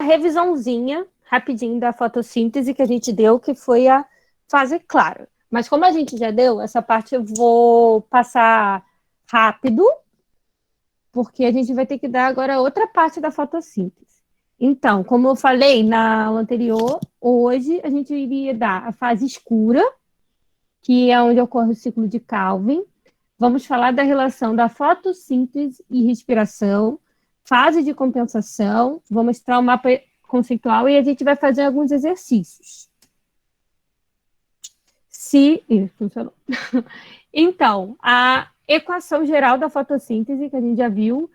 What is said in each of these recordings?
revisãozinha, rapidinho, da fotossíntese que a gente deu, que foi a fase clara. Mas como a gente já deu, essa parte eu vou passar rápido, porque a gente vai ter que dar agora outra parte da fotossíntese. Então, como eu falei na aula anterior, hoje a gente iria dar a fase escura, que é onde ocorre o ciclo de Calvin. Vamos falar da relação da fotossíntese e respiração, fase de compensação, vou mostrar o mapa conceitual e a gente vai fazer alguns exercícios. Funcionou. Então, a equação geral da fotossíntese, que a gente já viu,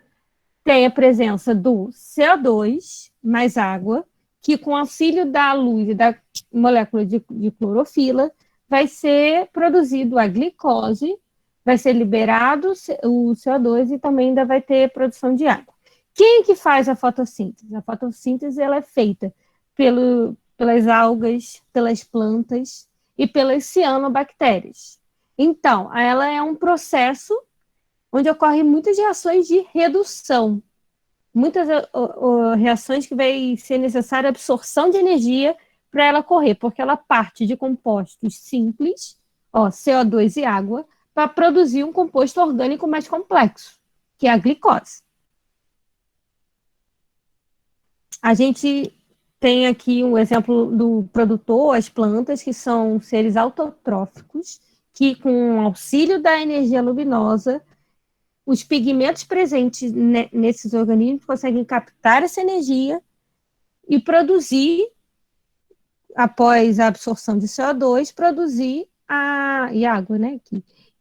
tem a presença do CO2 mais água, que com auxílio da luz e da molécula de clorofila, vai ser produzido a glicose, vai ser liberado o CO2 e também ainda vai ter produção de água. Quem que faz a fotossíntese? A fotossíntese ela é feita pelas algas, pelas plantas e pelas cianobactérias. Então, ela é um processo onde ocorrem muitas reações de redução. Muitas reações que vai ser necessária absorção de energia para ela ocorrer, porque ela parte de compostos simples, CO2 e água, para produzir um composto orgânico mais complexo, que é a glicose. A gente tem aqui um exemplo do produtor, as plantas, que são seres autotróficos, que com o auxílio da energia luminosa, os pigmentos presentes nesses organismos conseguem captar essa energia e produzir, após a absorção de CO2, produzir e água, né?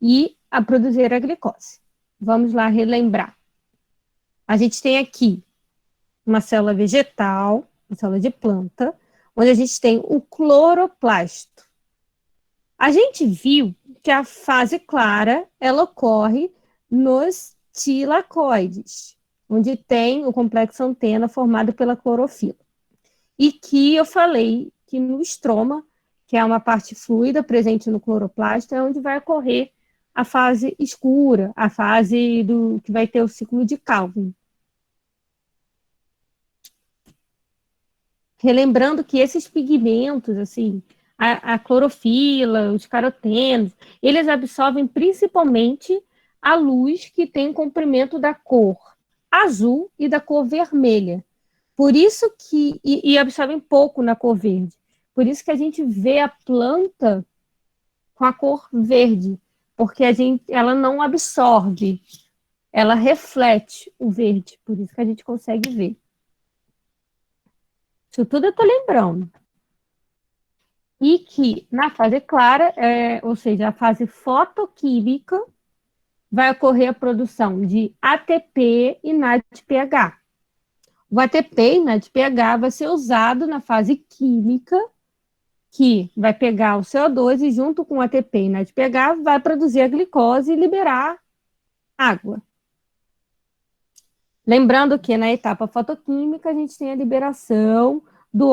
E a produzir a glicose. Vamos lá relembrar. A gente tem aqui uma célula vegetal, uma célula de planta, onde a gente tem o cloroplasto. A gente viu que a fase clara, ela ocorre nos tilacoides, onde tem o complexo antena formado pela clorofila. E que eu falei que no estroma, que é uma parte fluida presente no cloroplasto, é onde vai ocorrer a fase escura, a fase que vai ter o ciclo de Calvin. Relembrando que esses pigmentos, assim, a clorofila, os carotenos, eles absorvem principalmente a luz que tem comprimento da cor azul e da cor vermelha. Por isso que... E absorvem pouco na cor verde. Por isso que a gente vê a planta com a cor verde, porque ela não absorve, ela reflete o verde, por isso que a gente consegue ver. Isso tudo eu estou lembrando. E que na fase clara, ou seja, a fase fotoquímica, vai ocorrer a produção de ATP e NADPH. O ATP e NADPH vai ser usado na fase química, que vai pegar o CO2 e junto com o ATP e NADPH vai produzir a glicose e liberar água. Lembrando que na etapa fotoquímica a gente tem a liberação do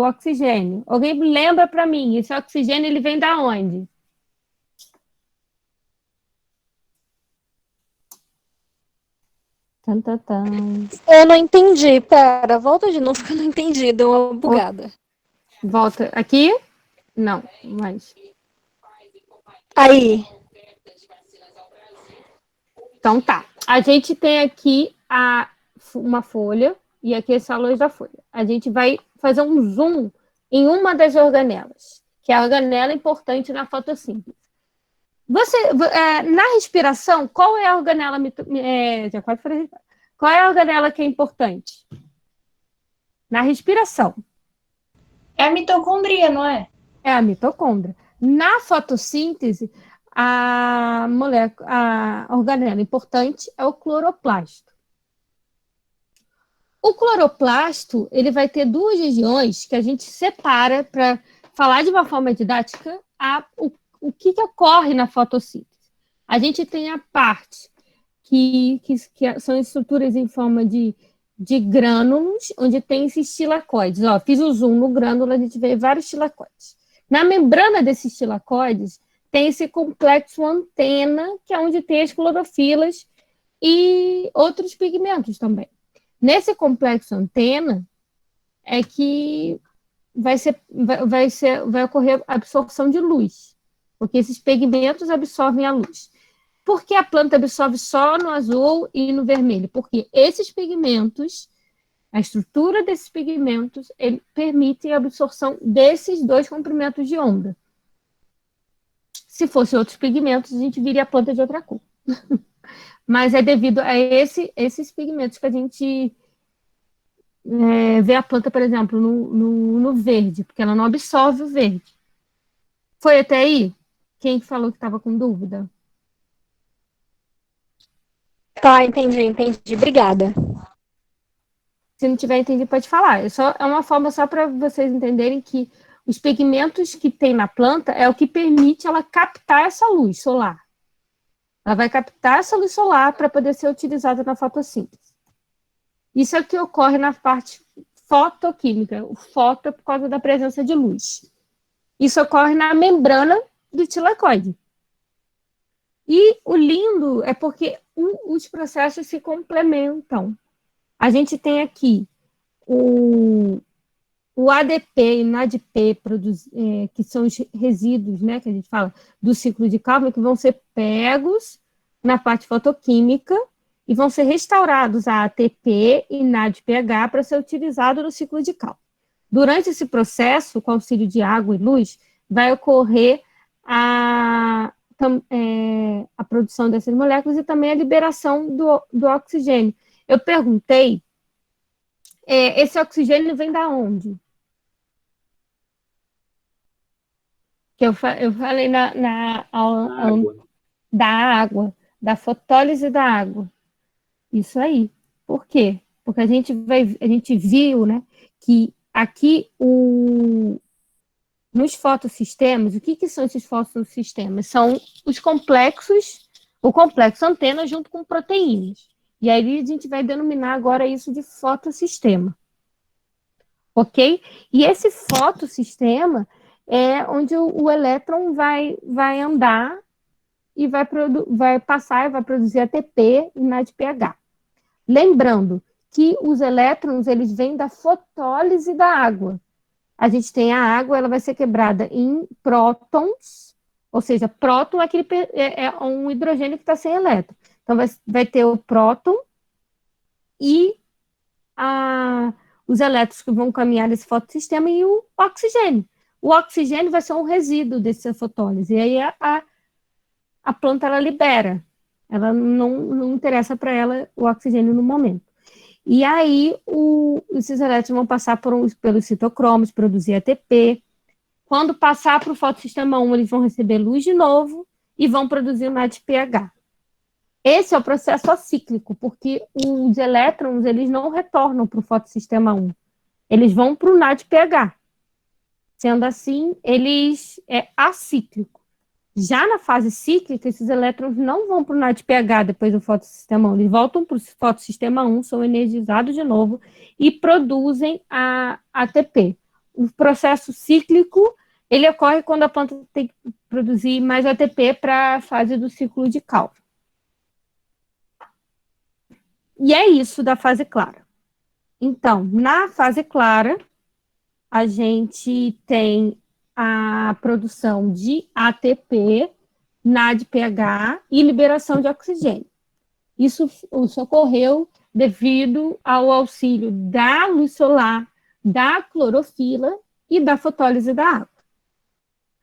oxigênio. Alguém lembra para mim, esse oxigênio ele vem da onde? Eu não entendi, pera, volta de novo que eu não entendi, deu uma bugada. Volta aqui? Não, mas... Aí. Então tá, a gente tem aqui uma folha, e aqui essa luz da folha. A gente vai fazer um zoom em uma das organelas, que é a organela importante na fotossíntese. Na respiração, qual é a organela... Qual é a organela que é importante? Na respiração. É a mitocondria, não é? É a mitocôndria. Na fotossíntese, a organela importante é o cloroplasto. O cloroplasto, ele vai ter duas regiões que a gente separa para falar de uma forma didática o que ocorre na fotossíntese. A gente tem a parte que são estruturas em forma de grânulos, onde tem esses tilacoides. Fiz o zoom no grânulo, a gente vê vários tilacoides. Na membrana desses tilacoides, tem esse complexo antena, que é onde tem as clorofilas e outros pigmentos também. Nesse complexo antena, é que vai ocorrer absorção de luz, porque esses pigmentos absorvem a luz. Por que a planta absorve só no azul e no vermelho? Porque esses pigmentos, a estrutura desses pigmentos, ele permite a absorção desses dois comprimentos de onda. Se fosse outros pigmentos, a gente viria a planta de outra cor. Mas é devido a esses pigmentos que a gente vê a planta, por exemplo, no verde, porque ela não absorve o verde. Foi até aí? Quem falou que estava com dúvida? Tá, entendi. Obrigada. Se não tiver entendido, pode falar. É uma forma só para vocês entenderem que os pigmentos que tem na planta é o que permite ela captar essa luz solar. Ela vai captar essa luz solar para poder ser utilizada na fotossíntese. Isso é o que ocorre na parte fotoquímica. O foto é por causa da presença de luz. Isso ocorre na membrana do tilacoide. E o lindo é porque os processos se complementam. A gente tem aqui o ADP e o NADP, que são os resíduos, né, que a gente fala, do ciclo de Calvin, que vão ser pegos na parte fotoquímica e vão ser restaurados a ATP e NADPH para ser utilizado no ciclo de Calvin. Durante esse processo, com auxílio de água e luz, vai ocorrer a produção dessas moléculas e também a liberação do oxigênio. Eu perguntei, esse oxigênio vem da onde? Que eu falei na aula da água, da fotólise da água. Isso aí. Por quê? Porque a gente viu, né, que aqui nos fotossistemas, o que são esses fotossistemas? São os complexos, o complexo antena junto com proteínas. E aí a gente vai denominar agora isso de fotossistema. Ok? E esse fotossistema é onde o elétron vai andar e vai passar e vai produzir ATP e NADPH. Lembrando que os elétrons, eles vêm da fotólise da água. A gente tem a água, ela vai ser quebrada em prótons, ou seja, próton é um hidrogênio que está sem elétron. Então, vai ter o próton e os elétrons que vão caminhar nesse fotossistema e o oxigênio. O oxigênio vai ser um resíduo dessa fotólise. E aí a planta, ela libera. Ela não interessa para ela o oxigênio no momento. E aí, esses elétrons vão passar pelos citocromos, produzir ATP. Quando passar para o fotossistema 1, eles vão receber luz de novo e vão produzir o NADPH. Esse é o processo acíclico, porque os elétrons, eles não retornam para o fotossistema 1. Eles vão para o NADPH. Sendo assim, é acíclico. Já na fase cíclica, esses elétrons não vão para o NADPH depois do fotossistema 1. Eles voltam para o fotossistema 1, são energizados de novo e produzem a ATP. O processo cíclico, ele ocorre quando a planta tem que produzir mais ATP para a fase do ciclo de Calvin. E é isso da fase clara. Então, na fase clara, a gente tem a produção de ATP, NADPH e liberação de oxigênio. Isso ocorreu devido ao auxílio da luz solar, da clorofila e da fotólise da água.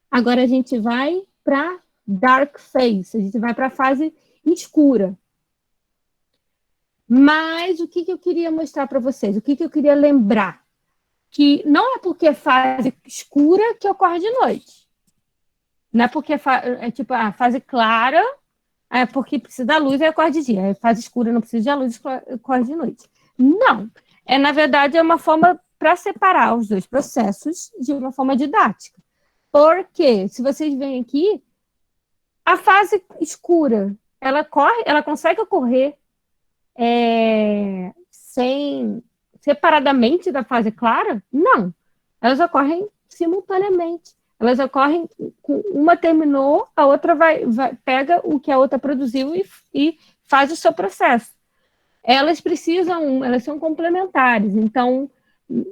Agora a gente vai para dark phase, a gente vai para a fase escura. Mas o que eu queria mostrar para vocês? O que eu queria lembrar? Que não é porque é fase escura que ocorre de noite. Não é porque é tipo a fase clara, é porque precisa da luz e ocorre de dia. A fase escura não precisa de luz e ocorre de noite. Não. Na verdade, é uma forma para separar os dois processos de uma forma didática. Porque, se vocês veem aqui, a fase escura, ela consegue ocorrer separadamente da fase clara? Não. Elas ocorrem simultaneamente. Elas ocorrem, uma terminou, a outra pega o que a outra produziu e faz o seu processo. Elas são complementares. Então,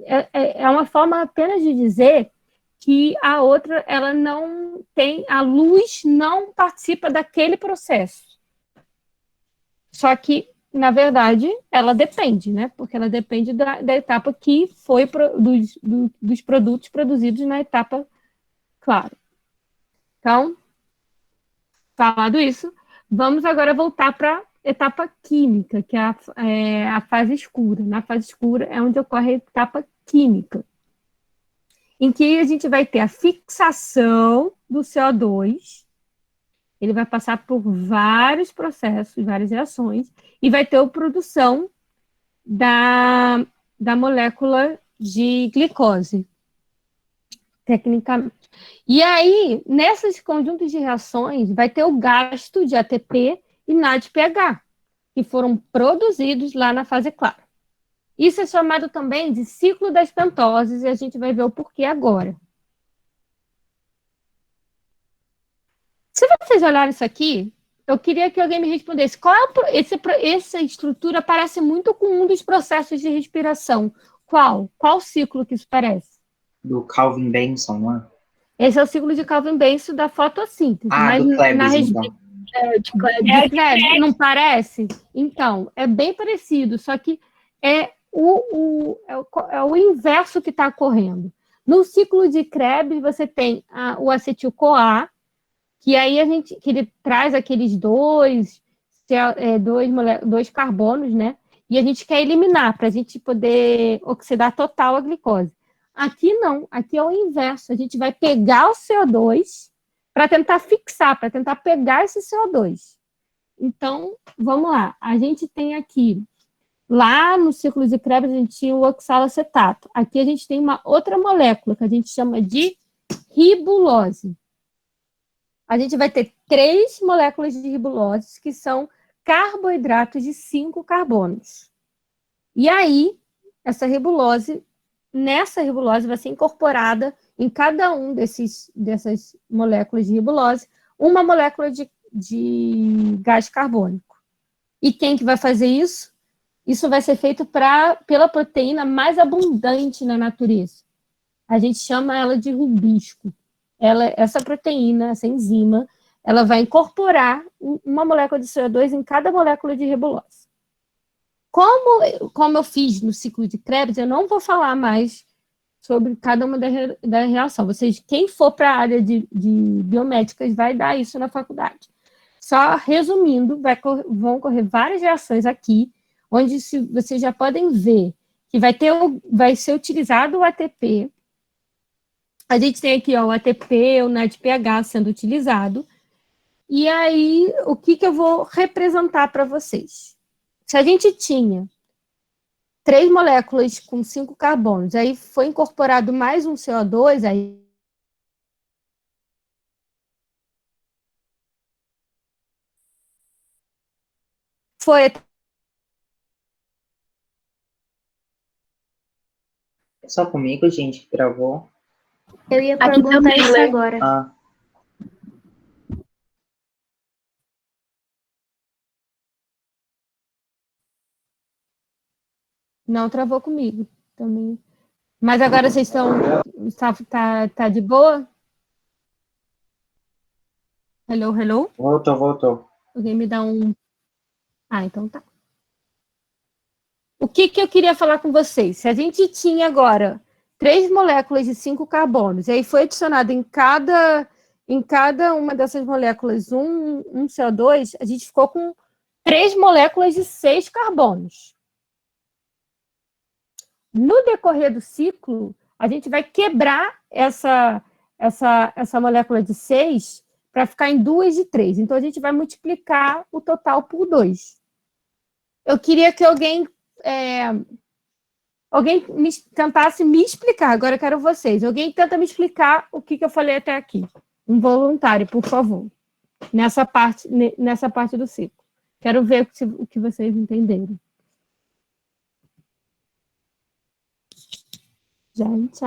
É uma forma apenas de dizer que a outra, ela não tem, a luz não participa daquele processo. Só que, na verdade, ela depende, né? Porque ela depende da etapa que foi dos produtos produzidos na etapa clara. Então, falado isso, vamos agora voltar para a etapa química, que é a fase escura. Na fase escura é onde ocorre a etapa química, em que a gente vai ter a fixação do CO2, ele vai passar por vários processos, várias reações, e vai ter a produção da molécula de glicose, tecnicamente. E aí, nesses conjuntos de reações, vai ter o gasto de ATP e NADPH, que foram produzidos lá na fase clara. Isso é chamado também de ciclo das pentoses, e a gente vai ver o porquê agora. Se vocês olharem isso aqui, eu queria que alguém me respondesse. Essa estrutura parece muito com um dos processos de respiração. Qual? Qual ciclo que isso parece? Do Calvin Benson, não é? Esse é o ciclo de Calvin-Benson da fotossíntese. Ah, do Klebs, então. De Klebs, não parece? Então, é bem parecido, só que é o inverso que está ocorrendo. No ciclo de Krebs, você tem o acetil-CoA, que aí que ele traz aqueles dois carbonos, né? E a gente quer eliminar para a gente poder oxidar total a glicose. Aqui não, aqui é o inverso. A gente vai pegar o CO2 para tentar fixar, para tentar pegar esse CO2. Então, vamos lá. A gente tem aqui, lá no ciclo de Krebs, a gente tinha o oxalacetato. Aqui a gente tem uma outra molécula que a gente chama de ribulose. A gente vai ter 3 moléculas de ribulose, que são carboidratos de 5 carbonos. E aí, nessa ribulose vai ser incorporada em cada um dessas moléculas de ribulose, uma molécula de gás carbônico. E quem que vai fazer isso? Isso vai ser feito pela proteína mais abundante na natureza. A gente chama ela de rubisco. Essa proteína, essa enzima, ela vai incorporar uma molécula de CO2 em cada molécula de ribulose. Como eu fiz no ciclo de Krebs, eu não vou falar mais sobre cada uma da reação. Quem for para a área de biomédicas vai dar isso na faculdade. Só resumindo, vão ocorrer várias reações aqui, onde vocês já podem ver que vai ser utilizado o ATP. A gente tem aqui o ATP, o NADPH sendo utilizado. E aí, o que eu vou representar para vocês? Se a gente tinha 3 moléculas com 5 carbonos, aí foi incorporado mais um CO2, aí foi. É só comigo, gente, que travou. Eu ia Aqui perguntar também, isso Lê. agora. Ah, Não travou comigo também. Mas agora vocês estão. Tá de boa? Hello, hello? voltou. Alguém me dá um. Ah, então tá. O que eu queria falar com vocês? Se a gente tinha agora 3 moléculas de 5 carbonos, e aí foi adicionado em cada uma dessas moléculas um CO2, a gente ficou com 3 moléculas de 6 carbonos. No decorrer do ciclo, a gente vai quebrar essa molécula de 6 para ficar em 2 de 3. Então, a gente vai multiplicar o total por 2. Eu queria que alguém tentasse me explicar. Agora eu quero vocês. Alguém tenta me explicar o que eu falei até aqui. Um voluntário, por favor. Nessa parte do ciclo. Quero ver o que vocês entenderam. Gente,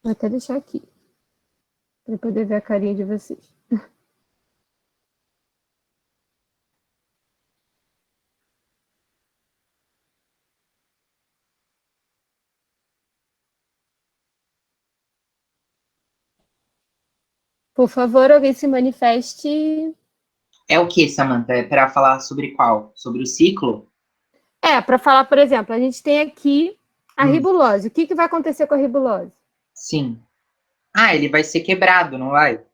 vou até deixar aqui. Para poder ver a carinha de vocês. Por favor, alguém se manifeste. É o que, Samantha? É para falar sobre qual? Sobre o ciclo? Para falar, por exemplo, a gente tem aqui a Hum. ribulose. O que vai acontecer com a ribulose? Sim. Ah, ele vai ser quebrado, não vai?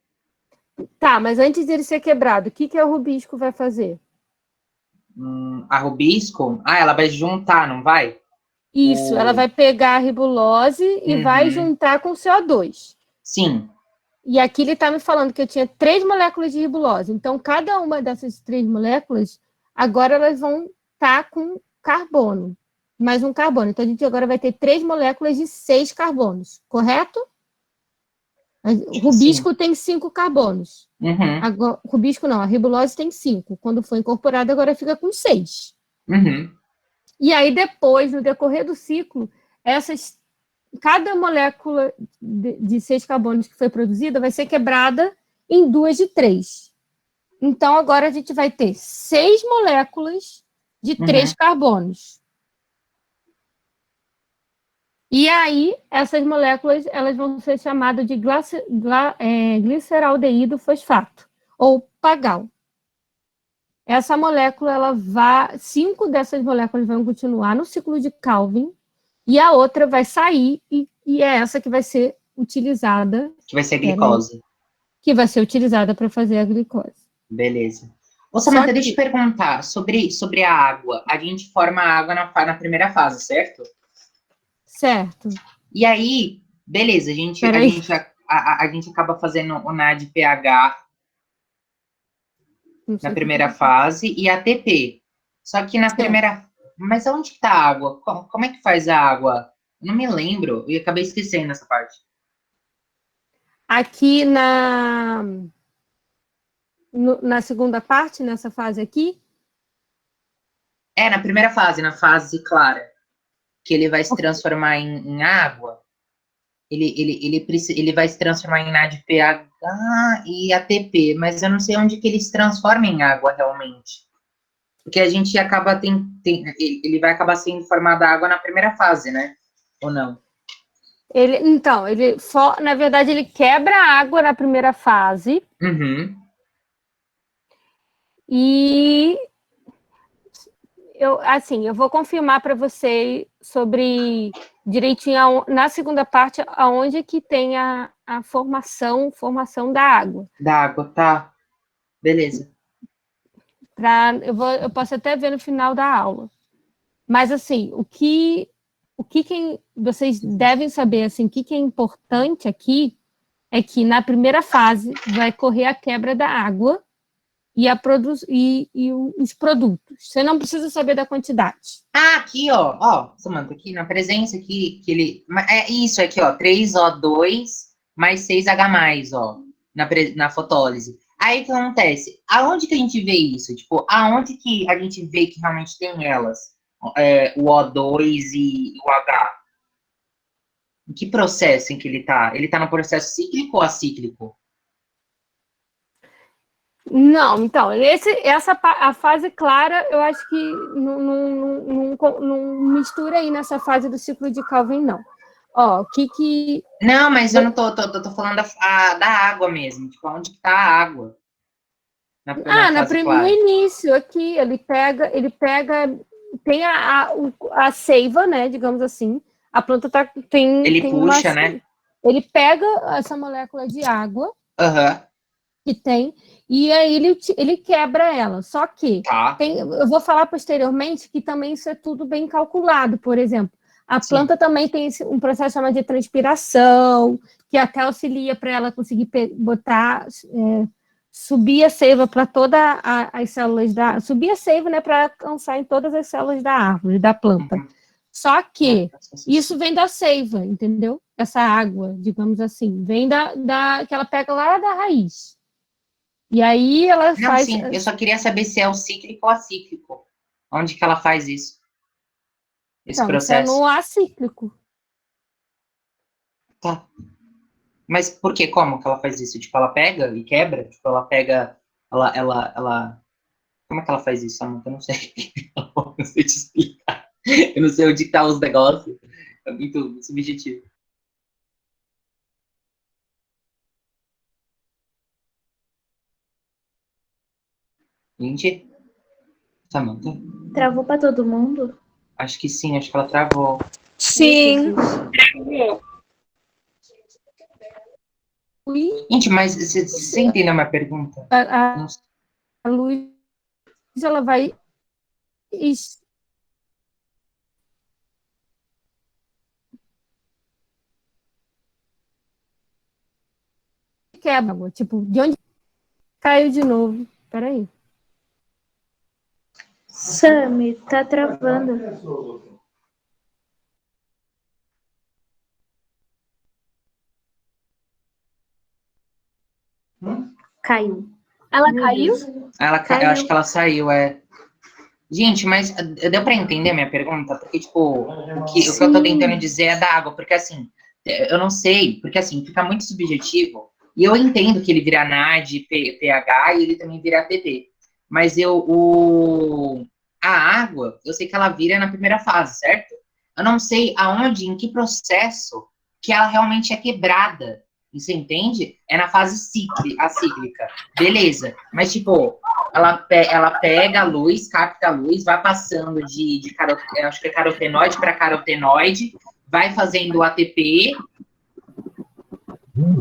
Tá, mas antes dele ser quebrado, o que o rubisco vai fazer? A rubisco? Ah, ela vai juntar, não vai? Isso, ela vai pegar a ribulose e vai juntar com o CO2. Sim. E aqui ele está me falando que eu tinha 3 moléculas de ribulose. Então, cada uma dessas 3 moléculas, agora elas vão estar com carbono. Mais um carbono. Então, a gente agora vai ter 3 moléculas de 6 carbonos, correto? O rubisco Sim. tem 5 carbonos. Agora, rubisco não, a ribulose tem 5. Quando for incorporada, agora fica com 6. E aí, depois, no decorrer do ciclo, cada molécula de 6 carbonos que foi produzida vai ser quebrada em 2 de 3. Então, agora a gente vai ter 6 moléculas de 3 carbonos. E aí, essas moléculas elas vão ser chamadas de gliceraldeído fosfato, ou PAGAL. Essa molécula, 5 dessas moléculas vão continuar no ciclo de Calvin, e a outra vai sair, e é essa que vai ser utilizada. Que vai ser a glicose. Que vai ser utilizada para fazer a glicose. Beleza. Ô, Samantha, deixa eu perguntar sobre a água. A gente forma a água na primeira fase, certo? Certo. E aí, beleza, a gente acaba fazendo o NADPH na primeira fase e ATP. Só que na primeira... Mas onde que tá a água? Como é que faz a água? Eu não me lembro. Eu acabei esquecendo essa parte. Aqui na segunda parte, nessa fase aqui? Na primeira fase, na fase clara. Que ele vai se transformar em água. Ele vai se transformar em NADPH e ATP, mas eu não sei onde que ele se transforma em água realmente. Porque a gente acaba ele vai acabar sendo formado água na primeira fase, né? Ou não? Na verdade, ele quebra a água na primeira fase. E eu vou confirmar para você sobre direitinho na segunda parte aonde que tem a formação da água. Da água, tá. Beleza. Eu posso até ver no final da aula. Mas, assim, o que vocês devem saber, assim, o que é importante aqui é que na primeira fase vai correr a quebra da água e os produtos. Você não precisa saber da quantidade. Aqui, ó, Samantha, aqui na presença aqui, que ele... É isso aqui, ó, 3O2 mais 6H+, ó, na fotólise. Aí, o que acontece? Aonde que a gente vê isso? Tipo, aonde que a gente vê que realmente tem elas? O O2 e o H? Em que processo em que ele tá? Ele tá no processo cíclico ou acíclico? Não, então, a fase clara, eu acho que não mistura aí nessa fase do ciclo de Calvin, não. Ó, Não, mas eu não tô falando da água mesmo. Tipo, onde que tá a água? No início aqui, ele pega, tem a seiva, né, digamos assim, a planta tem puxa, né? Ele pega essa molécula de água que tem, e aí ele quebra ela, só que eu vou falar posteriormente que também isso é tudo bem calculado, por exemplo, a planta também tem um processo chamado de transpiração, que até auxilia para ela conseguir subir a seiva para todas as células subir a seiva, né, para alcançar em todas as células da árvore, da planta. Só que isso vem da seiva, entendeu? Essa água, digamos assim, vem que ela pega lá da raiz. E aí ela faz... Sim, eu só queria saber se é o cíclico ou acíclico. Onde que ela faz isso? Esse processo. Isso é no acíclico. Tá. Mas por quê? Como que ela faz isso? Tipo, ela pega e quebra? Tipo, ela pega... Ela... Como é que ela faz isso, Samantha? Eu não sei. Eu não sei te explicar. Eu não sei onde tá os negócios. É muito subjetivo. Gente, Samantha? Travou pra todo mundo? Acho que sim, acho que ela travou. Sim. Gente, mas você entendeu a minha pergunta? Não sei. A luz, ela vai quebra, tipo, de onde caiu de novo? Peraí. Sami, tá travando. Caiu. Ela Meu caiu? Deus. Eu acho que ela saiu, é. Gente, mas deu pra entender a minha pergunta? Porque, tipo, o que eu tô tentando dizer é da água, porque assim, eu não sei, porque assim, fica muito subjetivo, e eu entendo que ele vira NAD, pH, e ele também vira ATP. Mas a água, eu sei que ela vira na primeira fase, certo? Eu não sei aonde, em que processo que ela realmente é quebrada. Você entende? É na fase cíclica. Beleza. Mas, tipo, ela pega a luz, capta a luz, vai passando acho que é carotenoide para carotenoide, vai fazendo o ATP,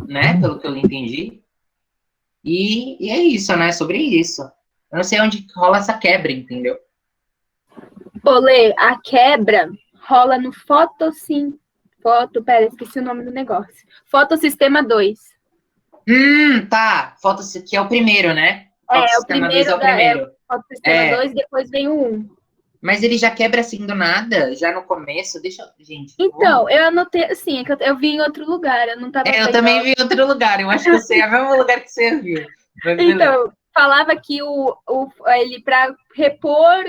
né? Pelo que eu entendi. E é isso, né? Sobre isso. Eu não sei onde rola essa quebra, entendeu? Olê, a quebra rola no pera, esqueci o nome do negócio. Fotossistema 2. Tá. Que é o primeiro, né? É, o Fotossistema 2 primeiro é o primeiro. fotossistema 2, depois vem o 1. Mas ele já quebra assim do nada, já no começo. Gente. Então, eu anotei, assim, é que eu vi em outro lugar, eu não tava Eu também vi em outro lugar. Eu acho que eu sei, é o mesmo lugar que você viu. Mas então, falava que ele para repor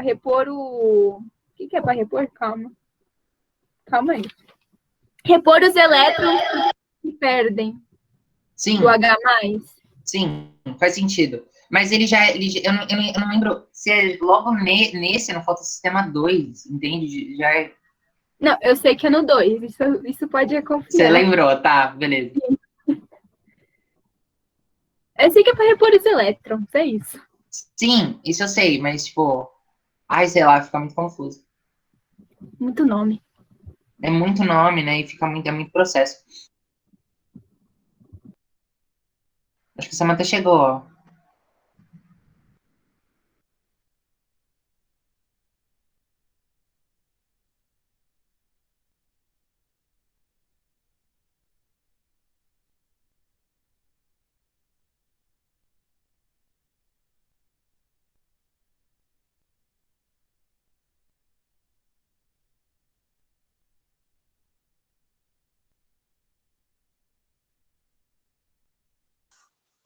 repor o que é para repor? Calma aí. Repor os elétrons que perdem sim, do H+. sim, faz sentido. Mas eu não lembro se é logo nesse, no Fotossistema 2, entende? Já é. Não, eu sei que é no 2, isso pode confiar. Você lembrou, tá, beleza. Eu sei que é para repor os elétrons, é isso. Sim, isso eu sei, mas tipo, ai, sei lá, fica muito confuso. Muito nome. É muito nome, né? E é muito processo. Acho que a Samantha chegou, ó.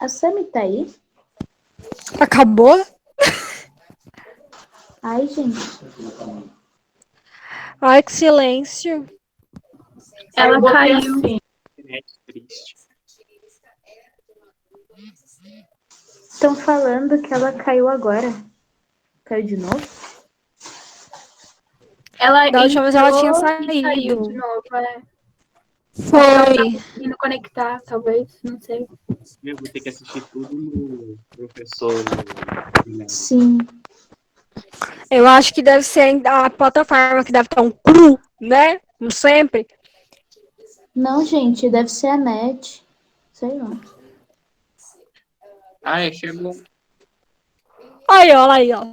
A Sami tá aí? Acabou? Ai, gente. Ai, que silêncio. Ela caiu. Estão falando que ela caiu agora. Caiu de novo? Ela Da última vez ela tinha e saiu saído. de novo, Foi. Indo conectar, talvez, não sei. Eu vou ter que assistir tudo no professor. Sim. Eu acho que deve ser a plataforma que deve estar um cru, né? Como sempre. Não, gente, deve ser a net. Sei lá. Chegou. Aí, ó, aí, ó.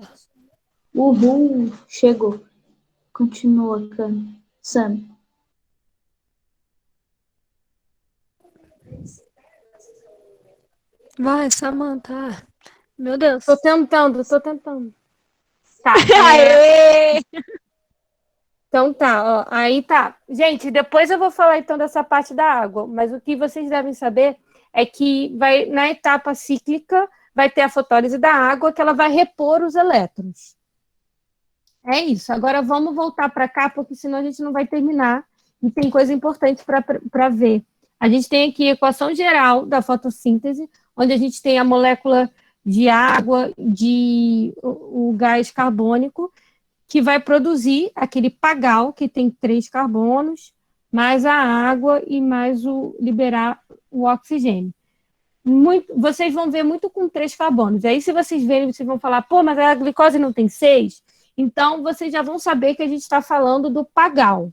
Uhul, chegou. Continua, Sami. Vai, Samantha. Meu Deus. Tô tentando. Tá. Aê! Então tá, ó, aí tá. Gente, depois eu vou falar então dessa parte da água, mas o que vocês devem saber é que vai na etapa cíclica vai ter a fotólise da água que ela vai repor os elétrons. É isso. Agora vamos voltar para cá, porque senão a gente não vai terminar e tem coisa importante para ver. A gente tem aqui a equação geral da fotossíntese, onde a gente tem a molécula de água, o gás carbônico, que vai produzir aquele pagal que tem 3 carbonos, mais a água e mais liberar o oxigênio. vocês vão ver muito com 3 carbonos. Aí, se vocês verem, vocês vão falar, pô, mas a glicose não tem 6? Então, vocês já vão saber que a gente está falando do pagal.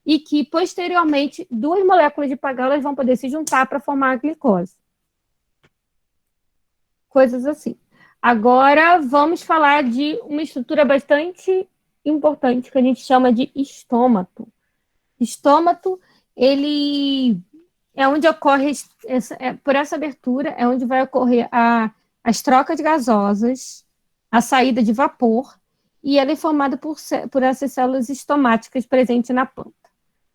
E que, posteriormente, 2 moléculas de pagal elas vão poder se juntar para formar a glicose. Coisas assim. Agora, vamos falar de uma estrutura bastante importante, que a gente chama de estômato. Estômato, ele é onde ocorre, por essa abertura, é onde vai ocorrer as trocas gasosas, a saída de vapor, e ela é formada por essas células estomáticas presentes na planta.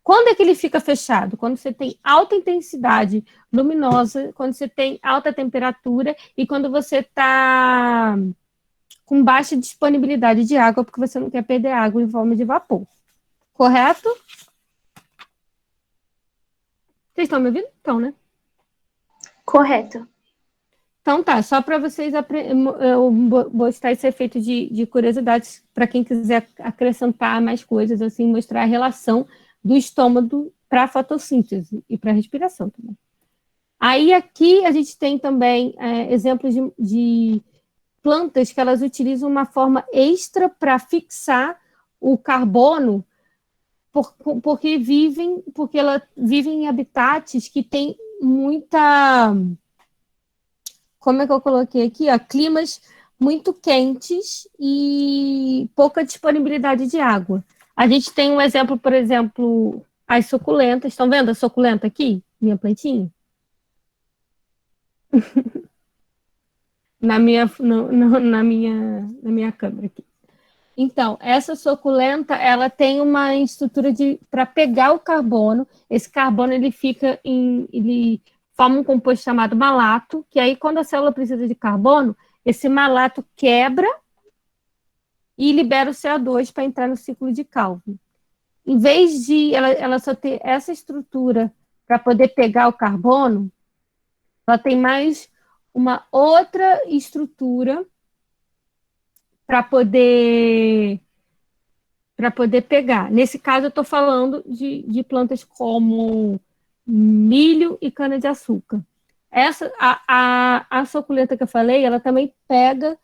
Quando é que ele fica fechado? Quando você tem alta intensidade luminosa, quando você tem alta temperatura e quando você está com baixa disponibilidade de água, porque você não quer perder água em forma de vapor. Correto? Vocês estão me ouvindo? Então, né? Correto. Então tá, só para vocês mostrar esse efeito de curiosidades, para quem quiser acrescentar mais coisas, assim, mostrar a relação do estômago para a fotossíntese e para a respiração também. Aí aqui a gente tem também exemplos de plantas que elas utilizam uma forma extra para fixar o carbono, porque elas vivem em habitats que tem muita... Como é que eu coloquei aqui? Ó, climas muito quentes e pouca disponibilidade de água. A gente tem um exemplo, por exemplo, as suculentas. Estão vendo a suculenta aqui? Minha plantinha? na minha câmera aqui. Então, essa suculenta, ela tem uma estrutura para pegar o carbono. Esse carbono, ele forma um composto chamado malato, que aí, quando a célula precisa de carbono, esse malato quebra e libera o CO2 para entrar no ciclo de Calvin. Em vez de ela só ter essa estrutura para poder pegar o carbono, ela tem mais uma outra estrutura para poder pegar. Nesse caso, eu estou falando de plantas como milho e cana-de-açúcar. A suculenta que eu falei, ela também pega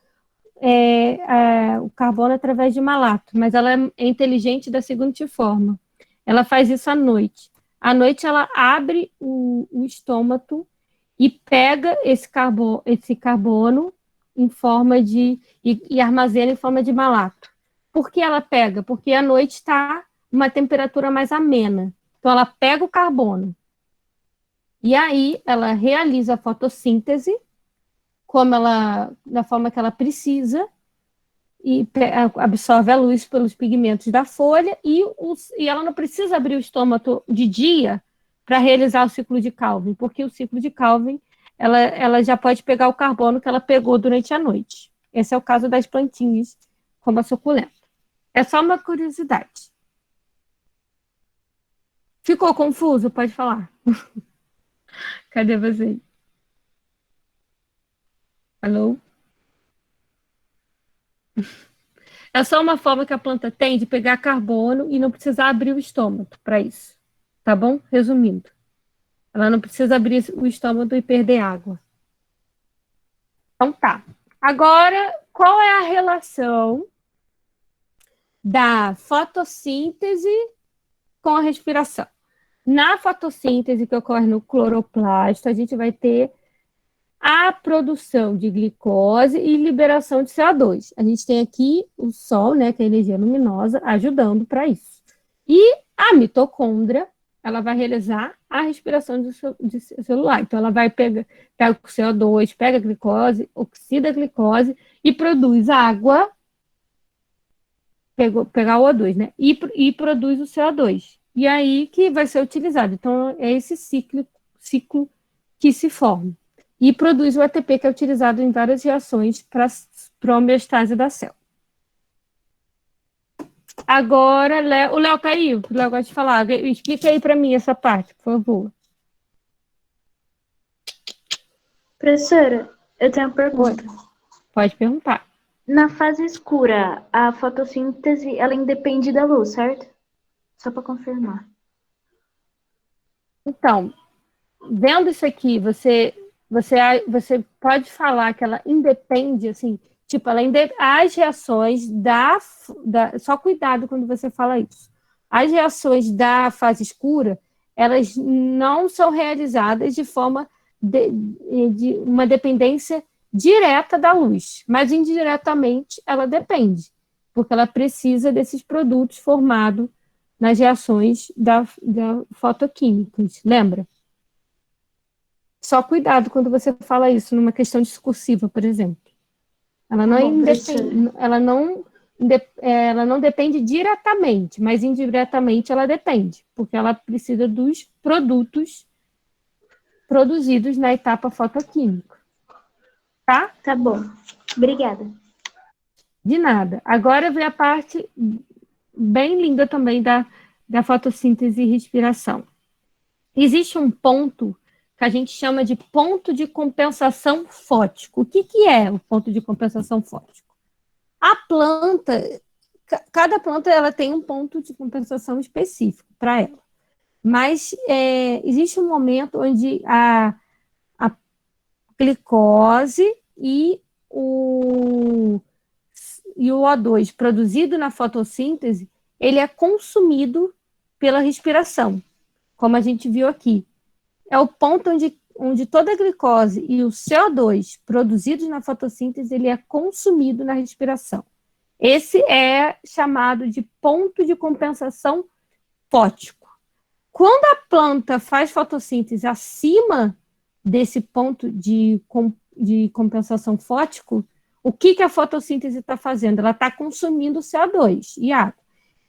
o carbono através de malato, mas ela é inteligente da seguinte forma. Ela faz isso à noite. À noite, ela abre o estômago e pega esse carbono em forma de... e armazena em forma de malato. Por que ela pega? Porque à noite está uma temperatura mais amena. Então, ela pega o carbono. E aí, ela realiza a fotossíntese, da forma que ela precisa, e absorve a luz pelos pigmentos da folha, e ela não precisa abrir o estômago de dia para realizar o ciclo de Calvin, porque o ciclo de Calvin, ela já pode pegar o carbono que ela pegou durante a noite. Esse é o caso das plantinhas, como a suculenta. É só uma curiosidade. Ficou confuso? Pode falar. Cadê você? Alô? É só uma forma que a planta tem de pegar carbono e não precisar abrir o estômago para isso. Tá bom? Resumindo. Ela não precisa abrir o estômago e perder água. Então tá. Agora, qual é a relação da fotossíntese com a respiração? Na fotossíntese que ocorre no cloroplasto, a gente vai ter a produção de glicose e liberação de CO2. A gente tem aqui o Sol, né, que é a energia luminosa, ajudando para isso. E a mitocôndria, ela vai realizar a respiração de celular. Então, ela vai pega o CO2, pega a glicose, oxida a glicose e produz água, pegar o O2, né, e produz o CO2. E aí que vai ser utilizado. Então, é esse ciclo que se forma. E produz o ATP, que é utilizado em várias reações para a homeostase da célula. Agora, o Léo tá aí? O Léo gosta de falar. Explica aí para mim essa parte, por favor. Professora, eu tenho uma pergunta. Pode perguntar. Na fase escura, a fotossíntese, ela independe da luz, certo? Só para confirmar. Então, vendo isso aqui, você você pode falar que ela independe, assim, tipo, as reações só cuidado quando você fala isso. As reações da fase escura, elas não são realizadas de forma de uma dependência direta da luz, mas indiretamente ela depende, porque ela precisa desses produtos formados nas reações da fotoquímicas, lembra? Só cuidado quando você fala isso numa questão discursiva, por exemplo. Ela não, Bom, professora. ela não depende diretamente, mas indiretamente ela depende, porque ela precisa dos produtos produzidos na etapa fotoquímica. Tá? Tá bom. Obrigada. De nada. Agora vem a parte bem linda também da fotossíntese e respiração. Existe um ponto que a gente chama de ponto de compensação fótico. O que é o ponto de compensação fótico? A planta, cada planta ela tem um ponto de compensação específico para ela. Mas existe um momento onde a glicose e o O2 produzido na fotossíntese, ele é consumido pela respiração, como a gente viu aqui. É o ponto onde toda a glicose e o CO2 produzidos na fotossíntese, ele é consumido na respiração. Esse é chamado de ponto de compensação fótico. Quando a planta faz fotossíntese acima desse ponto de compensação fótico, o que a fotossíntese está fazendo? Ela está consumindo CO2 e água.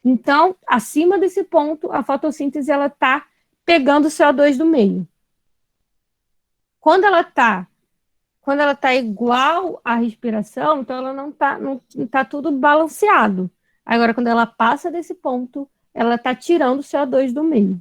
Então, acima desse ponto, a fotossíntese está pegando o CO2 do meio. Quando ela está igual à respiração, então ela não tá tudo balanceado. Agora, quando ela passa desse ponto, ela está tirando o CO2 do meio.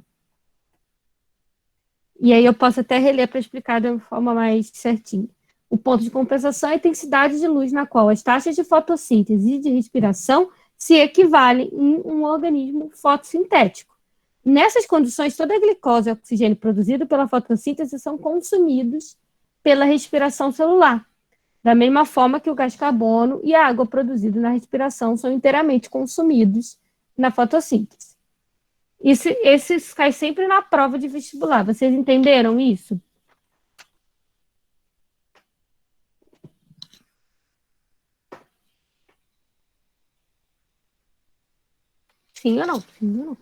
E aí eu posso até reler para explicar de uma forma mais certinha. O ponto de compensação é a intensidade de luz na qual as taxas de fotossíntese e de respiração se equivalem em um organismo fotossintético. Nessas condições, toda a glicose e oxigênio produzido pela fotossíntese são consumidos pela respiração celular, da mesma forma que o gás carbono e a água produzidos na respiração são inteiramente consumidos na fotossíntese. Esse cai sempre na prova de vestibular. Vocês entenderam isso? Sim ou não? Sim ou não?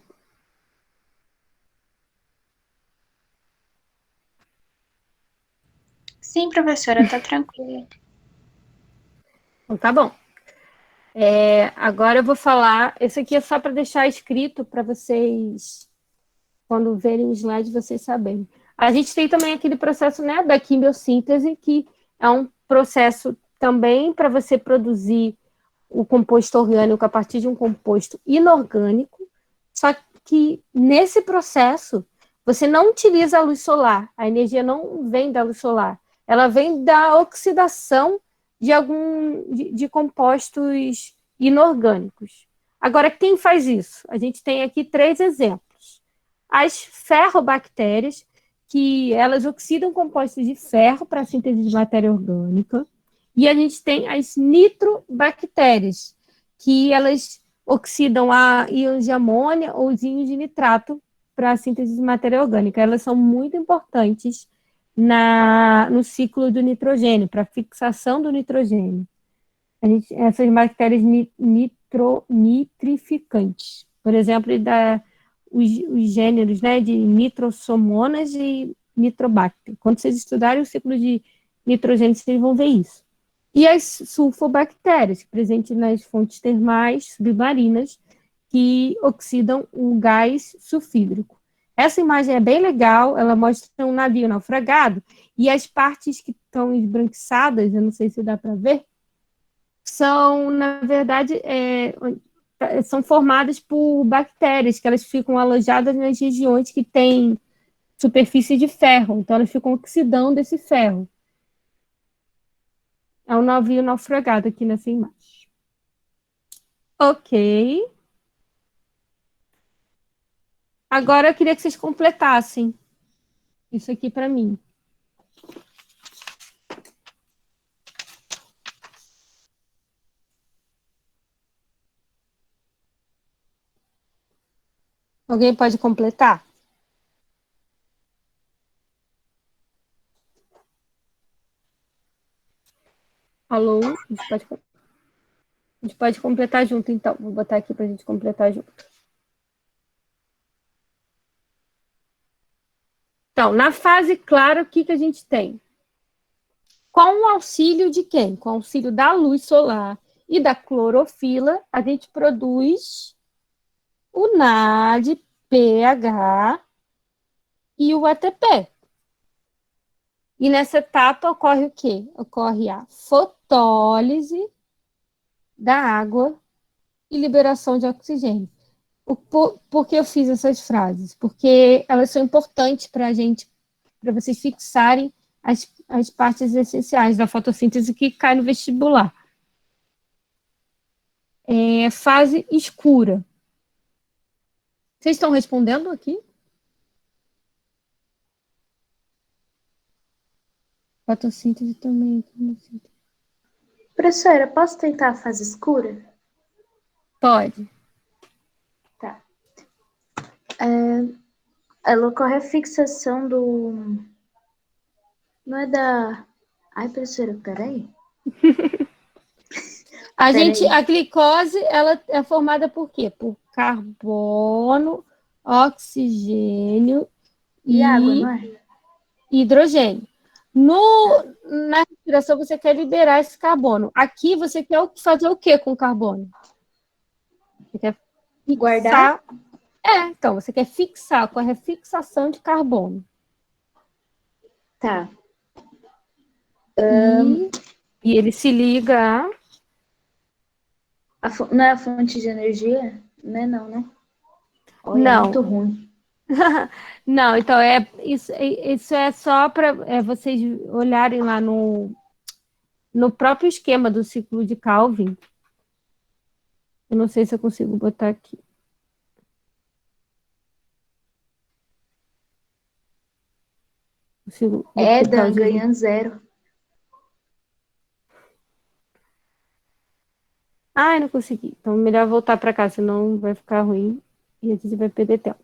Sim, professora, tá tranquila. Então, tá bom. Agora eu vou falar. Esse aqui é só para deixar escrito para vocês, quando verem o slide, vocês saberem. A gente tem também aquele processo, né, da quimiossíntese, que é um processo também para você produzir o composto orgânico a partir de um composto inorgânico, só que nesse processo você não utiliza a luz solar, a energia não vem da luz solar, ela vem da oxidação de compostos inorgânicos. Agora, quem faz isso? A gente tem aqui 3 exemplos. As ferrobactérias, que elas oxidam compostos de ferro para a síntese de matéria orgânica, e a gente tem as nitrobactérias, que elas oxidam íons de amônia ou íons de nitrato para a síntese de matéria orgânica. Elas são muito importantes no ciclo do nitrogênio, para a fixação do nitrogênio. Essas bactérias nitrificantes, por exemplo, os gêneros, né, de nitrosomonas e nitrobacter. Quando vocês estudarem o ciclo de nitrogênio, vocês vão ver isso. E as sulfobactérias, presentes nas fontes termais submarinas, que oxidam o gás sulfídrico. Essa imagem é bem legal, ela mostra um navio naufragado, e as partes que estão esbranquiçadas, eu não sei se dá para ver, são, na verdade, são formadas por bactérias, que elas ficam alojadas nas regiões que têm superfície de ferro, então elas ficam oxidando esse ferro. É um navio naufragado aqui nessa imagem. Ok. Agora eu queria que vocês completassem isso aqui para mim. Alguém pode completar? Alô? A gente pode completar junto, então. Vou botar aqui para a gente completar junto. Então, na fase clara, o que a gente tem? Com o auxílio de quem? Com o auxílio da luz solar e da clorofila, a gente produz o NAD, pH e o ATP. E nessa etapa ocorre o quê? Ocorre a fotólise da água e liberação de oxigênio. Por que eu fiz essas frases? Porque elas são importantes para a gente, para vocês fixarem as partes essenciais da fotossíntese que cai no vestibular. Fase escura. Vocês estão respondendo aqui? Fotossíntese também. Professora, posso tentar a fase escura? Pode. Tá. Ela ocorre a fixação do... Não é da... Ai, professora, peraí. A glicose, ela é formada por quê? Por carbono, oxigênio E água, não é? hidrogênio. Na respiração, você quer liberar esse carbono. Aqui, você quer fazer o que com o carbono? Você quer fixar... Guardar? Então, você quer fixar, com a fixação de carbono. Tá. E ele se liga Não é a fonte de energia? Não é não, né? Olha, Não. É muito ruim. Não, então isso é só para vocês olharem lá no próprio esquema do ciclo de Calvin. Eu não sei se eu consigo botar aqui. Dan, ganhando 0. Eu não consegui. Então, melhor voltar para cá, senão vai ficar ruim e a gente vai perder tempo.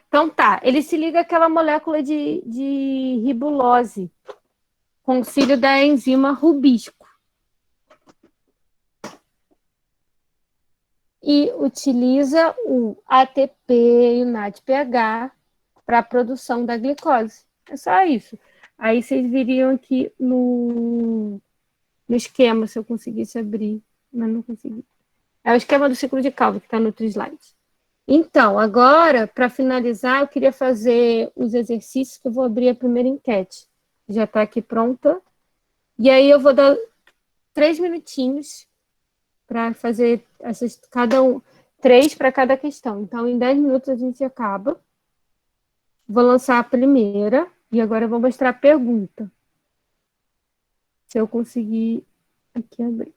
Então, tá. Ele se liga àquela molécula de ribulose com auxílio da enzima rubisco. E utiliza o ATP e o NADPH para a produção da glicose. É só isso. Aí vocês viriam aqui no esquema, se eu conseguisse abrir, mas não consegui. É o esquema do ciclo de Calvin, que está no outro slide. Então, agora, para finalizar, eu queria fazer os exercícios, que eu vou abrir a primeira enquete. Já está aqui pronta. E aí eu vou dar 3 minutinhos para fazer três para cada questão. Então, em 10 minutos a gente acaba. Vou lançar a primeira e agora eu vou mostrar a pergunta. Se eu conseguir aqui abrir.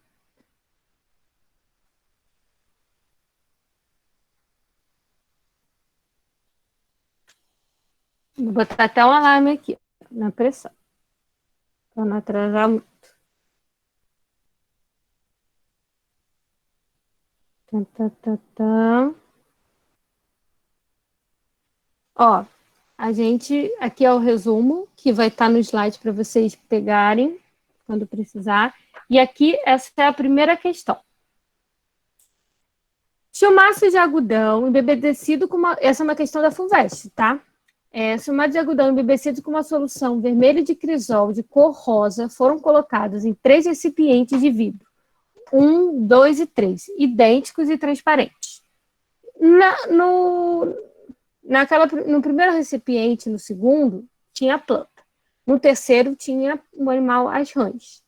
Vou botar até um alarme aqui, na pressão. Para não atrasar muito. Ó, aqui é o resumo, que vai estar no slide para vocês pegarem, quando precisar. E aqui, essa é a primeira questão. Chumaço de algodão embebedecido com uma... Essa é uma questão da FUVEST, tá? Chumaço de algodão embebecido com uma solução vermelha de crisol de cor rosa foram colocados em 3 recipientes de vidro. 1, 2 e 3, idênticos e transparentes. No primeiro recipiente, no segundo, tinha a planta. No terceiro, tinha o animal às rãs.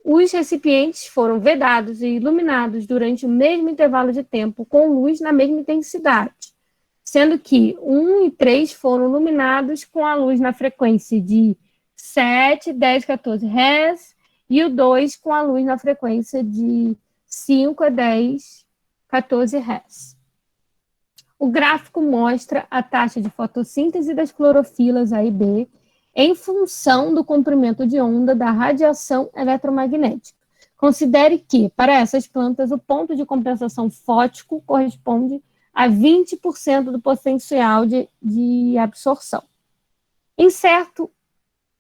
Os recipientes foram vedados e iluminados durante o mesmo intervalo de tempo, com luz na mesma intensidade, sendo que 1 e 3 foram iluminados com a luz na frequência de 7, 10, 14 Hz, e o 2 com a luz na frequência de 5 a 10, 14 Hz. O gráfico mostra a taxa de fotossíntese das clorofilas A e B em função do comprimento de onda da radiação eletromagnética. Considere que, para essas plantas, o ponto de compensação fótico corresponde a 20% do potencial de absorção. Em certo,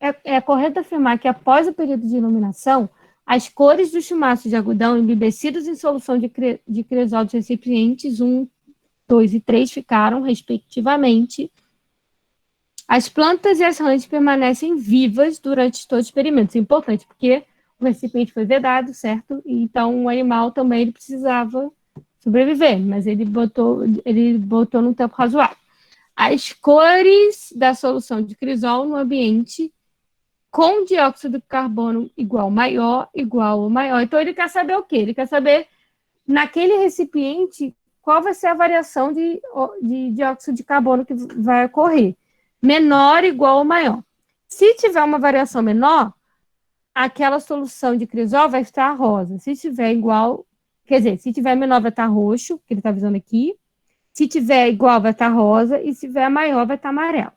é correto afirmar que, após o período de iluminação, as cores dos chumaços de algodão embebecidos em solução de cresol dos recipientes 1, 2 e 3 ficaram, respectivamente. As plantas e as rãs permanecem vivas durante todo o experimento. Isso é importante, porque o recipiente foi vedado, certo? Então, o animal também ele precisava sobreviver, mas ele botou num tempo razoável. As cores da solução de crisol no ambiente com dióxido de carbono igual ou maior. Então, ele quer saber o quê? Ele quer saber, naquele recipiente, qual vai ser a variação de dióxido de carbono que vai ocorrer. Menor, igual ou maior. Se tiver uma variação menor, aquela solução de crisol vai estar rosa. Se tiver igual, quer dizer, se tiver menor vai estar roxo, que ele está avisando aqui. Se tiver igual vai estar rosa e se tiver maior vai estar amarelo.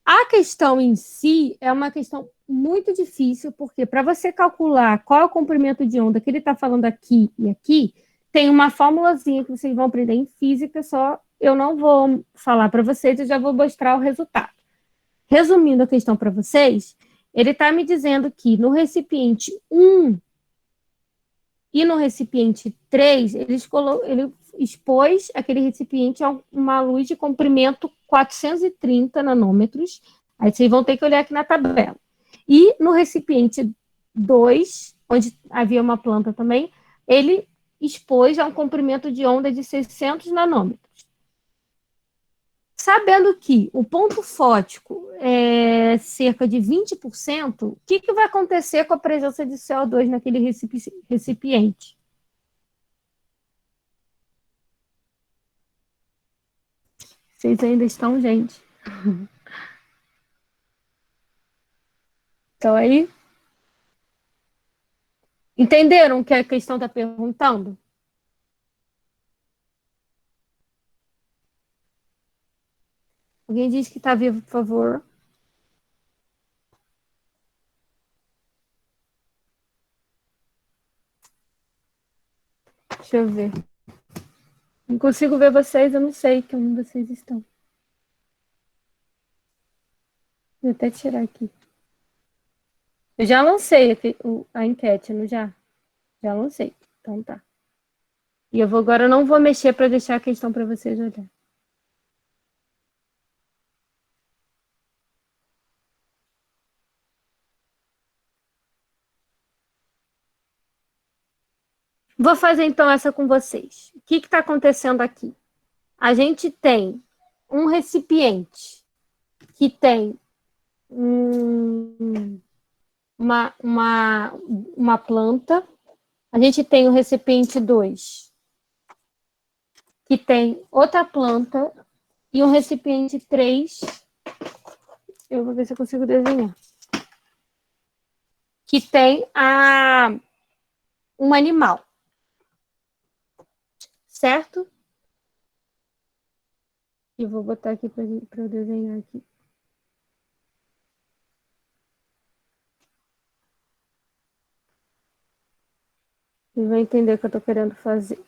A questão em si é uma questão muito difícil, porque para você calcular qual é o comprimento de onda que ele está falando aqui e aqui, tem uma formulazinha que vocês vão aprender em física, só eu não vou falar para vocês, eu já vou mostrar o resultado. Resumindo a questão para vocês, ele está me dizendo que no recipiente 1 e no recipiente 3, ele expôs aquele recipiente a uma luz de comprimento 430 nanômetros. Aí vocês vão ter que olhar aqui na tabela. E no recipiente 2, onde havia uma planta também, ele expôs a um comprimento de onda de 600 nanômetros. Sabendo que o ponto fótico é cerca de 20%, o que vai acontecer com a presença de CO2 naquele recipiente? Vocês ainda estão, gente? Então aí? Entenderam o que a questão está perguntando? Alguém diz que está vivo, por favor. Deixa eu ver. Não consigo ver vocês, eu não sei onde vocês estão. Vou até tirar aqui. Eu já lancei a enquete, não já? Já lancei. Então tá. E agora eu não vou mexer para deixar a questão para vocês olhar. Vou fazer então essa com vocês. O que está acontecendo aqui? A gente tem um recipiente que tem uma planta. A gente tem o recipiente 2, que tem outra planta, e um recipiente 3, eu vou ver se eu consigo desenhar, que tem um animal. Certo? E vou botar aqui para eu desenhar aqui. Vocês vão entender o que eu estou querendo fazer.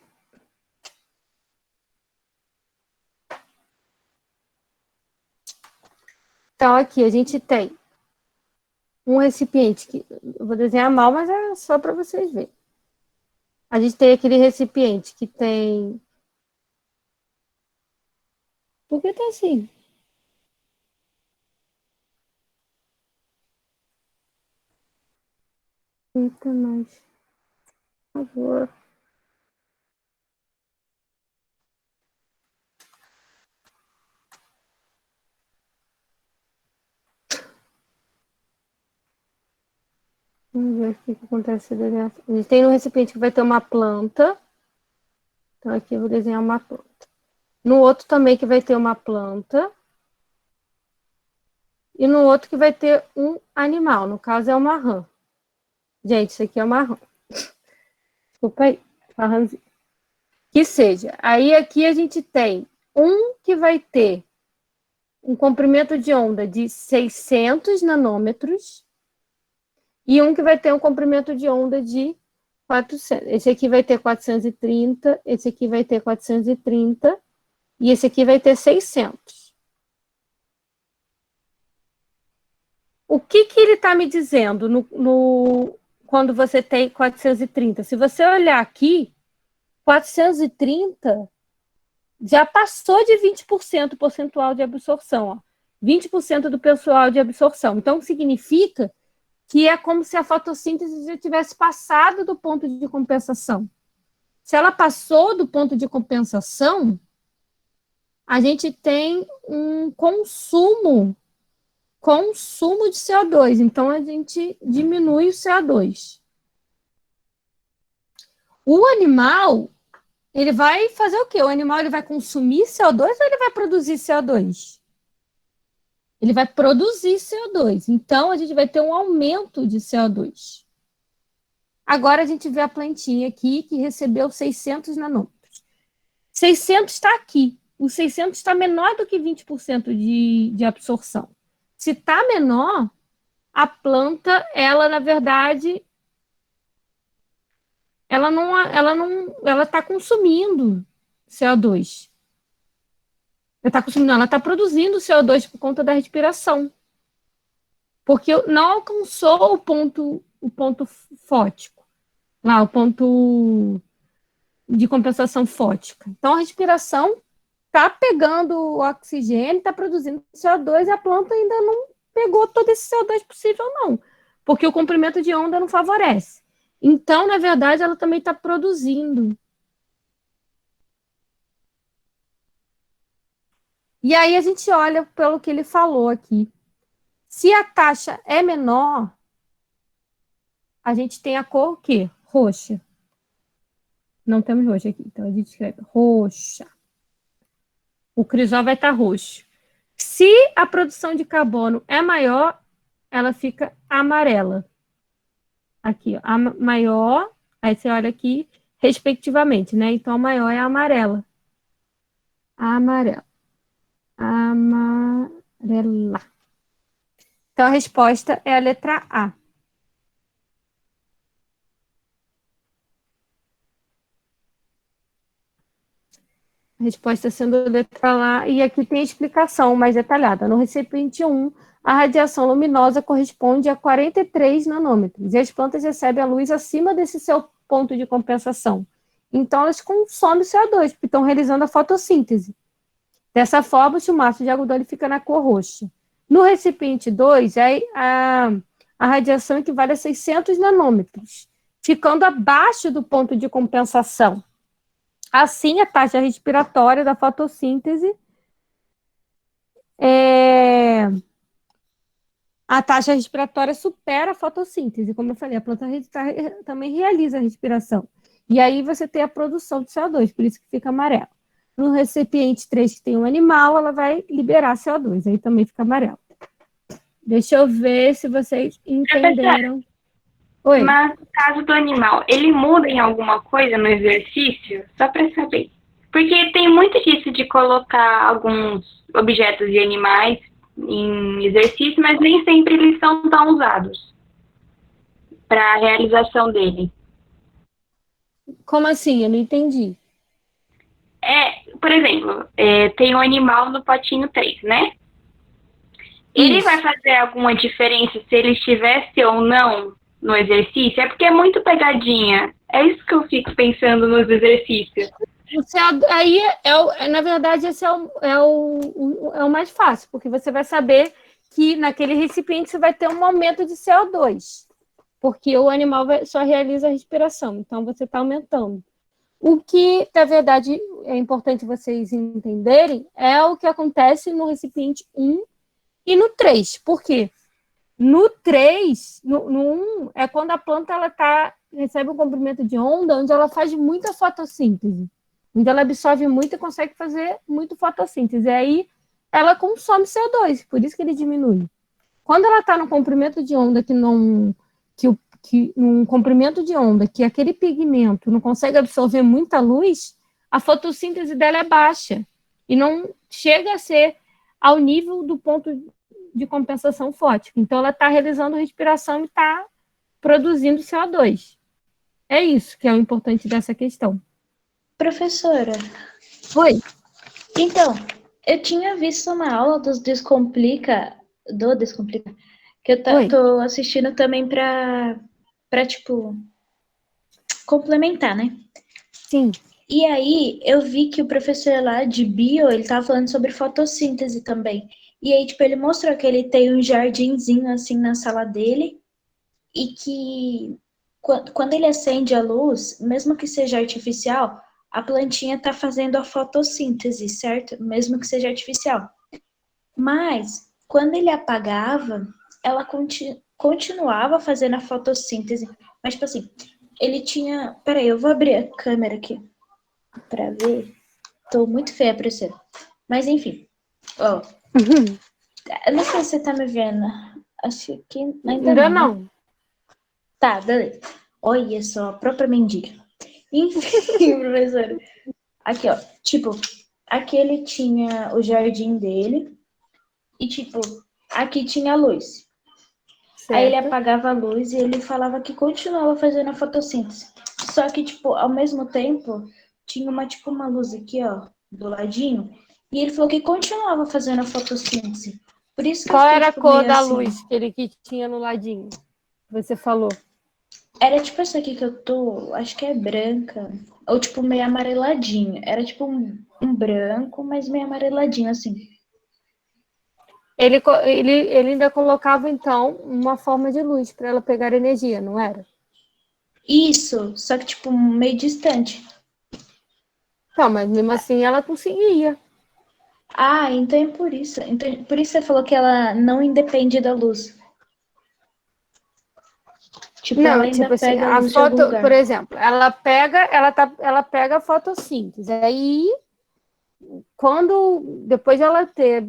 Então, aqui a gente tem um recipiente que eu vou desenhar mal, mas é só para vocês verem. A gente tem aquele recipiente que tem... Por que tá assim? Eita, mais. Por favor. Vamos ver o que acontece. A gente tem um recipiente que vai ter uma planta. Então, aqui eu vou desenhar uma planta. No outro também que vai ter uma planta. E no outro que vai ter um animal. No caso, é uma rã. Gente, isso aqui é uma rã. Desculpa aí. Uma rãzinha. Que seja. Aí, aqui a gente tem um que vai ter um comprimento de onda de 600 nanômetros e um que vai ter um comprimento de onda de 400. Esse aqui vai ter 430, esse aqui vai ter 430, e esse aqui vai ter 600. O que ele está me dizendo quando você tem 430? Se você olhar aqui, 430 já passou de 20% percentual de absorção. Ó. 20% do percentual de absorção. Então, significa que é como se a fotossíntese já tivesse passado do ponto de compensação. Se ela passou do ponto de compensação, a gente tem um consumo de CO2. Então, a gente diminui o CO2. O animal, ele vai fazer o quê? O animal ele vai consumir CO2 ou ele vai produzir CO2? Ele vai produzir CO2. Então, a gente vai ter um aumento de CO2. Agora, a gente vê a plantinha aqui que recebeu 600 nanômetros. 600 está aqui. O 600 está menor do que 20% de absorção. Se está menor, a planta, ela, na verdade, ela está consumindo CO2. Ela está produzindo CO2 por conta da respiração. Porque não alcançou o ponto fótico. Lá, o ponto de compensação fótica. Então, a respiração está pegando o oxigênio, está produzindo CO2, e a planta ainda não pegou todo esse CO2 possível, não. Porque o comprimento de onda não favorece. Então, na verdade, ela também está produzindo. E aí a gente olha pelo que ele falou aqui. Se a taxa é menor, a gente tem a cor o quê? Roxa. Não temos roxa aqui, então a gente escreve roxa. O crisol vai estar roxo. Se a produção de carbono é maior, ela fica amarela. Aqui, ó, a maior, aí você olha aqui, respectivamente, né? Então, a maior é a amarela. Amarela. Amarela. Então, a resposta é a letra A. A resposta sendo a letra A, e aqui tem a explicação mais detalhada. No recipiente 1, a radiação luminosa corresponde a 43 nanômetros, e as plantas recebem a luz acima desse seu ponto de compensação. Então, elas consomem CO2, porque estão realizando a fotossíntese. Dessa forma, o chumaço de algodão ele fica na cor roxa. No recipiente 2, a radiação equivale a 600 nanômetros, ficando abaixo do ponto de compensação. Assim, a taxa respiratória da fotossíntese a taxa respiratória supera a fotossíntese. Como eu falei, a planta também realiza a respiração. E aí você tem a produção de CO2, por isso que fica amarelo. No recipiente 3, que tem um animal, ela vai liberar CO2, aí também fica amarelo. Deixa eu ver se vocês entenderam. Oi. Mas no caso do animal, ele muda em alguma coisa no exercício? Só para saber. Porque tem muito disso de colocar alguns objetos de animais em exercício, mas nem sempre eles são tão usados para a realização dele. Como assim? Eu não entendi. Por exemplo, tem um animal no potinho 3, né? Ele Isso. vai fazer alguma diferença se ele estivesse ou não no exercício? É porque é muito pegadinha. É isso que eu fico pensando nos exercícios. Aí, na verdade, esse é o mais fácil, porque você vai saber que naquele recipiente você vai ter um aumento de CO2, porque o animal só realiza a respiração, então você está aumentando. O que, na verdade, é importante vocês entenderem é o que acontece no recipiente 1 e no 3. Por quê? No 3, no 1, é quando a planta recebe um comprimento de onda onde ela faz muita fotossíntese. Onde ela absorve muito e consegue fazer muito fotossíntese. E aí ela consome CO2, por isso que ele diminui. Quando ela está no comprimento de onda num comprimento de onda que aquele pigmento não consegue absorver muita luz, a fotossíntese dela é baixa e não chega a ser ao nível do ponto de compensação fótica. Então, ela está realizando respiração e está produzindo CO2. É isso que é o importante dessa questão. Professora, Foi. então, eu tinha visto uma aula do Descomplica, que eu Oi. tô assistindo também pra, tipo, complementar, né? Sim. E aí, eu vi que o professor lá de bio, ele tava falando sobre fotossíntese também. E aí, tipo, ele mostrou que ele tem um jardinzinho, assim, na sala dele, e que quando ele acende a luz, mesmo que seja artificial, a plantinha tá fazendo a fotossíntese, certo? Mesmo que seja artificial. Mas, quando ele apagava, ela continuava fazendo a fotossíntese. Mas, tipo assim, ele tinha... Peraí, eu vou abrir a câmera aqui pra ver. Tô muito feia pra você. Mas, enfim. Ó, eu não sei se você tá me vendo. Acho que ainda Ainda não. Né? não. Tá, beleza. Olha só, a própria mendiga. Enfim, professora. Aqui, ó. Tipo, aqui ele tinha o jardim dele. E, tipo, aqui tinha a luz. Aí ele Certo. apagava a luz e ele falava que continuava fazendo a fotossíntese. Só que, tipo, ao mesmo tempo, tinha uma luz aqui, ó, do ladinho. E ele falou que continuava fazendo a fotossíntese. Por isso que eu Qual fiquei, era a tipo, cor meio da assim. luz que tinha no ladinho? Você falou. Era tipo essa aqui que eu tô, acho que é branca. Ou tipo meio amareladinho. Era tipo um branco, mas meio amareladinho, assim. Ele ainda colocava, então, uma forma de luz para ela pegar energia, não era? Isso, só que tipo meio distante. Não, mas mesmo assim ela conseguia. Ah, então é por isso. Então, por isso você falou que ela não independe da luz. Tipo, ela Não, ainda tipo assim, pega a a luz de algum foto, por lugar. exemplo, ela pega a fotossíntese. Aí, depois de ela ter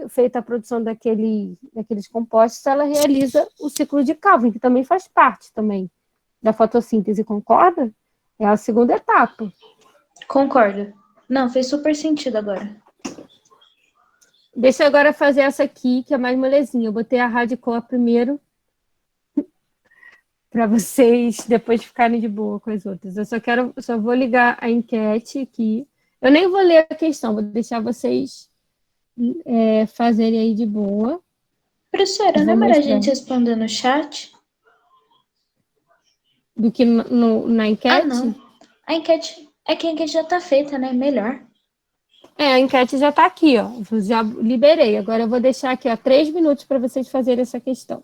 feito a produção daqueles compostos, ela realiza o ciclo de Calvin, que também faz parte também da fotossíntese, concorda? É a segunda etapa. Concordo. Não, fez super sentido agora. Deixa eu agora fazer essa aqui, que é mais molezinha. Eu botei a hardcore primeiro, para vocês depois ficarem de boa com as outras. Só vou ligar a enquete aqui. Eu nem vou ler a questão, vou deixar vocês fazerem aí de boa. Professora, não Vou é melhor a mostrar. gente responder no chat? Do que na Ah, enquete? não. A enquete. É que a enquete já tá feita, né? Melhor. A enquete já está aqui, ó. Já liberei. Agora eu vou deixar aqui, ó, 3 minutos para vocês fazerem essa questão.